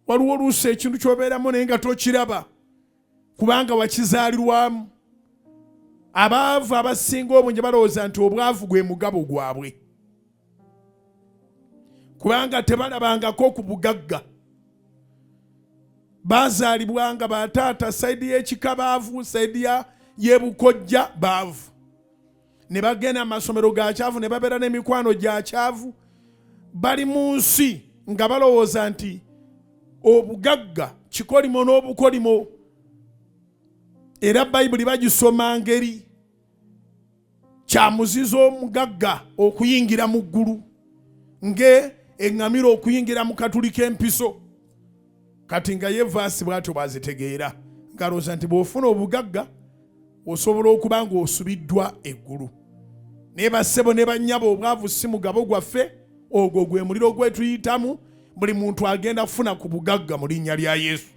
waliwo oluusi ekintu ky'obeeramu naye nga tokiraba kubanga wakizaalirwamu. Abaavu abasinga obungi balowooza nti obwavu gwe mugabo gwabwe kubanga tebalabangako ku bugagga. Baazaalibwanga bataata sayidi y'ekika baavu, sayidi y'ebukojja baavu, ne bagenda mu masomero ga kyavu ne babeera n'emikwano gya kyavu. Bali mu nsi nga balowooza nti obugagga kikolimo n'obukolimo, era Bayibuli bagisoma ngeri kya muzizo omugagga okuyingira mu ggulu, eŋŋamira okuyingira mu katuli k'empiso. Kati nga ye vaasi bw'atyo bwazitegeera ng'alowooza nti bw'ofuna obugagga osobola okuba ng'osubiddwa eggulu. Naye bassebo ne bannyabo, obwavu si mugabo gwaffe, ogwo gwe muliro gwe tuyitamu. Buli muntu agenda kufuna ku bugagga mu linnya lya Yesu.